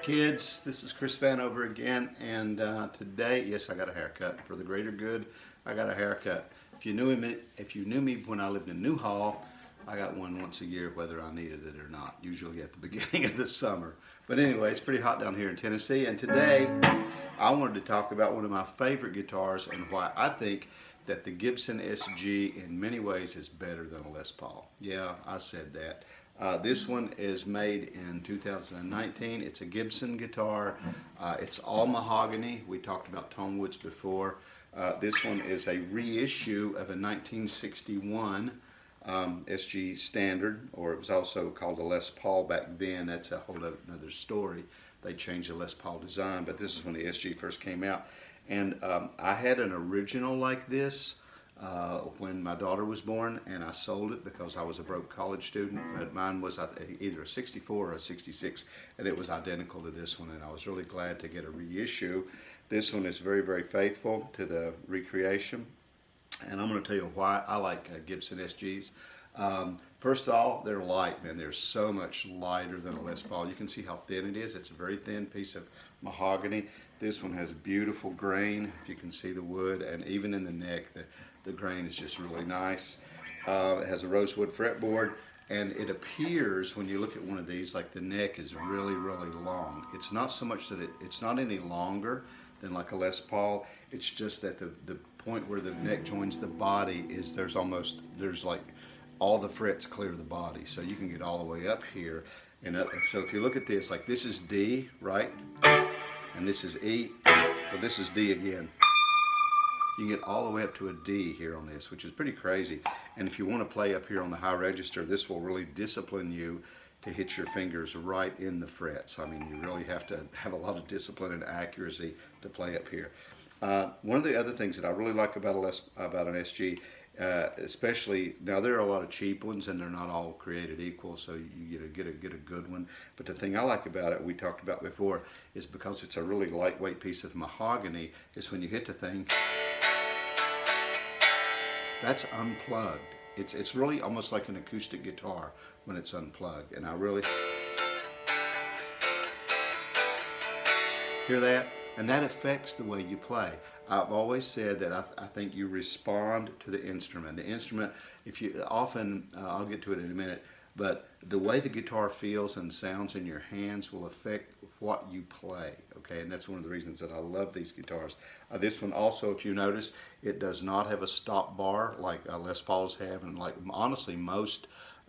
Kids, this is Chris Vanover again, and today, yes, I got a haircut. For the greater good, I got a haircut. If you knew me when I lived in Newhall, I got one once a year, whether I needed it or not, usually at the beginning of the summer. But anyway, it's pretty hot down here in Tennessee, and today I wanted to talk about one of my favorite guitars and why I think that the Gibson SG in many ways is better than a Les Paul. Yeah, I said that. This one is made in 2019. It's a Gibson guitar. It's all mahogany. We talked about tone woods before. This one is a reissue of a 1961 SG standard, or it was also called a Les Paul back then. That's a whole other story. They changed the Les Paul design, but this is when the SG first came out. And I had an original like this when my daughter was born, and I sold it because I was a broke college student. But mine was either a 64 or a 66, and it was identical to this one, and I was really glad to get a reissue. This one is very, very faithful to the recreation, and I'm going to tell you why I like Gibson SGs. First of all, they're light, man. They're so much lighter than a Les Paul. You can see how thin it is. It's a very thin piece of mahogany. This one has beautiful grain, if you can see the wood, and even in the neck, the grain is just really nice. It has a rosewood fretboard, and it appears when you look at one of these like the neck is really, really long. It's not so much that it's not any longer than like a Les Paul. It's just that the point where the neck joins the body is there's like all the frets clear the body, so you can get all the way up here. And so if you look at this, like this is D, right? And this is E, well this is D again. You can get all the way up to a D here on this, which is pretty crazy. And if you want to play up here on the high register, this will really discipline you to hit your fingers right in the frets. I mean, you really have to have a lot of discipline and accuracy to play up here. One of the other things that I really like about an SG, especially now, there are a lot of cheap ones and they're not all created equal, so you get a good one. But the thing I like about it, we talked about before, is because it's a really lightweight piece of mahogany, is when you hit the thing, that's unplugged. It's really almost like an acoustic guitar when it's unplugged, and I really hear that, and that affects the way you play. I've always said that I think you respond to the instrument. The instrument, if you often, I'll get to it in a minute, but the way the guitar feels and sounds in your hands will affect what you play, okay? And that's one of the reasons that I love these guitars. This one also, if you notice, it does not have a stop bar like Les Pauls have, and like honestly most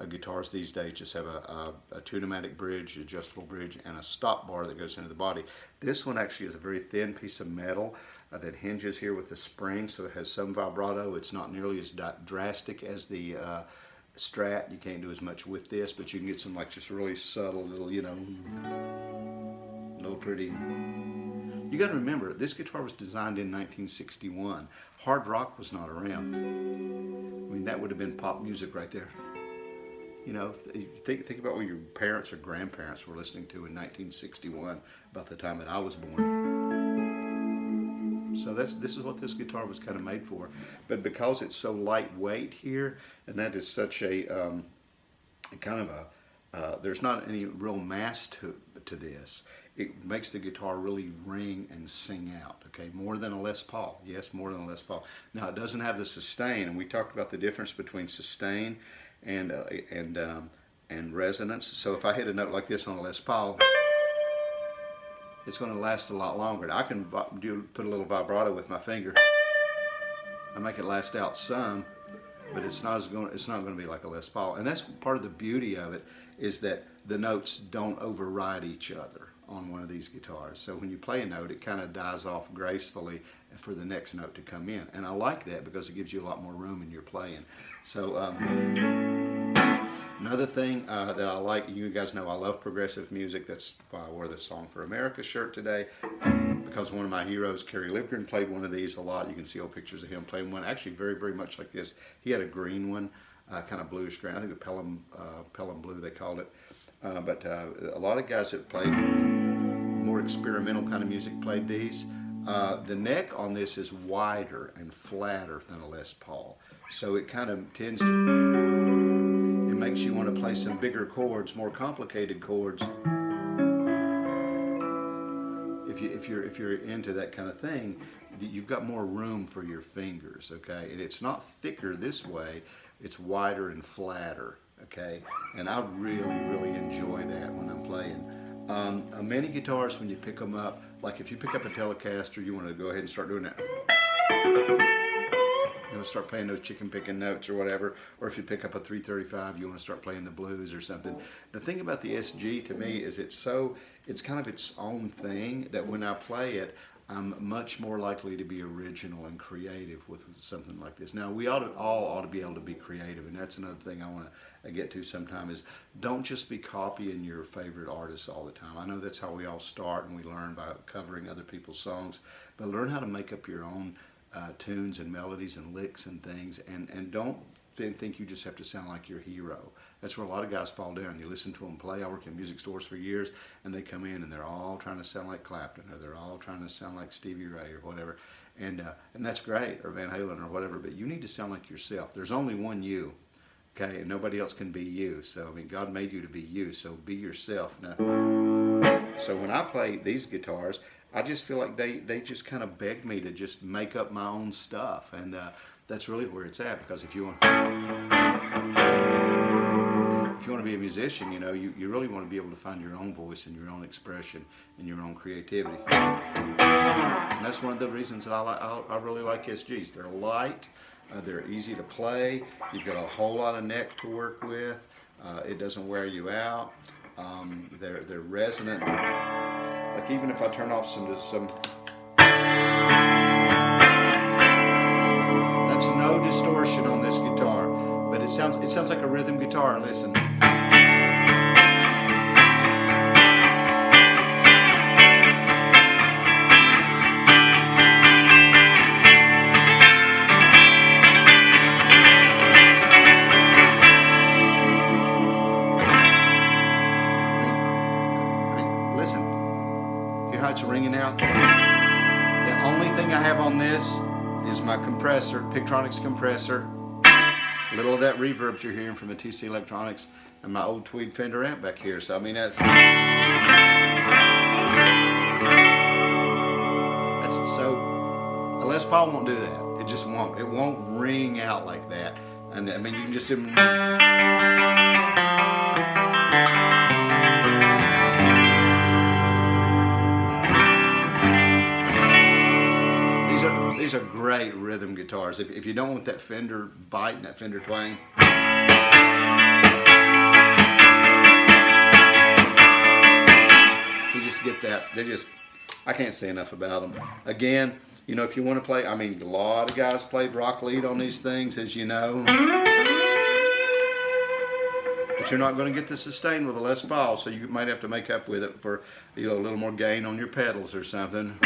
guitars these days just have a tune-o-matic bridge, adjustable bridge, and a stop bar that goes into the body. This one actually is a very thin piece of metal that hinges here with a spring, so it has some vibrato. It's not nearly as drastic as the Strat. You can't do as much with this, but you can get some like just really subtle little, you know, little pretty. You got to remember, this guitar was designed in 1961. Hard rock was not around. I mean, that would have been pop music right there. You know, think about what your parents or grandparents were listening to in 1961, about the time that I was born. So this is what this guitar was kind of made for. But because it's so lightweight here, and that is such a kind of a, there's not any real mass to this, it makes the guitar really ring and sing out, okay? More than a Les Paul, yes, more than a Les Paul. Now, it doesn't have the sustain, and we talked about the difference between sustain and resonance. So if I hit a note like this on a Les Paul, it's going to last a lot longer. I can put a little vibrato with my finger. I make it last out some, but it's not going to be like a Les Paul. And that's part of the beauty of it, is that the notes don't override each other on one of these guitars. So when you play a note, it kind of dies off gracefully for the next note to come in. And I like that because it gives you a lot more room in your playing. So another thing that I like, you guys know I love progressive music. That's why I wore the Song for America shirt today, because one of my heroes, Kerry Livgren, played one of these a lot. You can see old pictures of him playing one, actually very, very much like this. He had a green one, kind of bluish green. I think the Pelham blue they called it. But a lot of guys that played more experimental kind of music played these. The neck on this is wider and flatter than a Les Paul, so it kind of tends to, it makes you want to play some bigger chords, more complicated chords. if you're into that kind of thing, you've got more room for your fingers, okay? And it's not thicker this way; it's wider and flatter, okay? And I really enjoy that when I'm playing. Many guitars, when you pick them up, like if you pick up a Telecaster, you want to go ahead and start doing that. You know, start playing those chicken picking notes or whatever. Or if you pick up a 335, you want to start playing the blues or something. The thing about the SG to me is it's kind of its own thing that when I play it, I'm much more likely to be original and creative with something like this. Now, we all ought to be able to be creative, and that's another thing I want to get to sometime is don't just be copying your favorite artists all the time. I know that's how we all start and we learn by covering other people's songs, but learn how to make up your own tunes and melodies and licks and things, and don't think you just have to sound like your hero. That's where a lot of guys fall down. You listen to them play. I worked in music stores for years, and they come in and they're all trying to sound like Clapton, or they're all trying to sound like Stevie Ray or whatever, and that's great, or Van Halen or whatever. But you need to sound like yourself. There's only one you, okay, and nobody else can be you. So I mean, God made you to be you. So be yourself. Now, so when I play these guitars, I just feel like they just kind of beg me to just make up my own stuff, and that's really where it's at. Because if you want to be a musician, you know, you really want to be able to find your own voice and your own expression and your own creativity. And that's one of the reasons that I really like SGs. They're light, they're easy to play. You've got a whole lot of neck to work with. It doesn't wear you out. They're resonant. Like even if I turn off some, that's no distortion on this guitar, but it sounds like a rhythm guitar. Listen. It's ringing out. The only thing I have on this is my compressor, Pictronics compressor. A little of that reverb you're hearing from the TC Electronics, and my old Tweed Fender amp back here. So I mean that's so. A Les Paul won't do that. It just won't. It won't ring out like that. And I mean you can just. These are great rhythm guitars. If you don't want that Fender bite and that Fender twang, you just get that. I can't say enough about them. Again, you know, if you want to play, I mean, a lot of guys played rock lead on these things, as you know. But you're not going to get the sustain with a Les Paul, so you might have to make up with it for, you know, a little more gain on your pedals or something.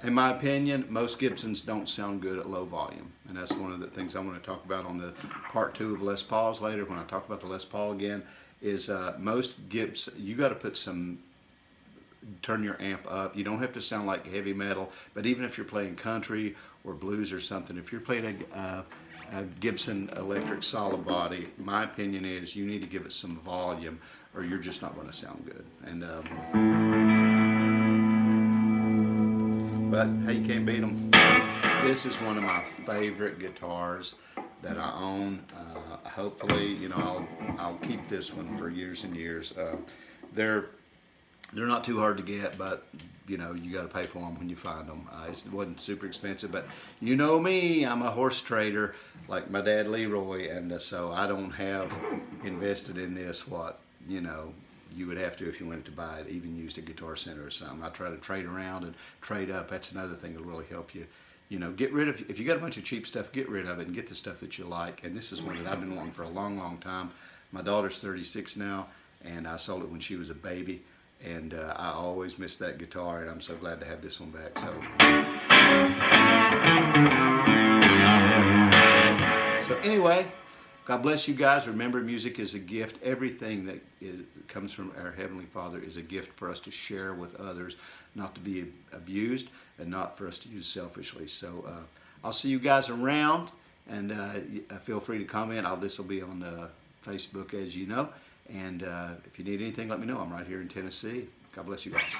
In my opinion, most Gibsons don't sound good at low volume, and that's one of the things I want to talk about on the part 2 of Les Pauls later. When I talk about the Les Paul again, is most Gibson, you got to put turn your amp up. You don't have to sound like heavy metal, but even if you're playing country or blues or something, if you're playing a Gibson electric solid body, my opinion is you need to give it some volume, or you're just not going to sound good. And but hey, you can't beat them. This is one of my favorite guitars that I own. Hopefully, you know, I'll keep this one for years and years. They're not too hard to get, but you know, you got to pay for them when you find them. It wasn't super expensive, but you know me, I'm a horse trader like my dad Leroy, and so I don't have invested in this what, you know, you would have to if you went to buy it, even used at Guitar Center or something. I try to trade around and trade up. That's another thing that'll really help you. You know, get rid of, if you got a bunch of cheap stuff, get rid of it and get the stuff that you like. And this is one that I've been wanting for a long time. My daughter's 36 now, and I sold it when she was a baby. And I always miss that guitar, and I'm so glad to have this one back. So anyway, God bless you guys. Remember, music is a gift. Everything that comes from our Heavenly Father is a gift for us to share with others, not to be abused, and not for us to use selfishly. So I'll see you guys around, and feel free to comment. This will be on Facebook, as you know. And if you need anything, let me know. I'm right here in Tennessee. God bless you guys.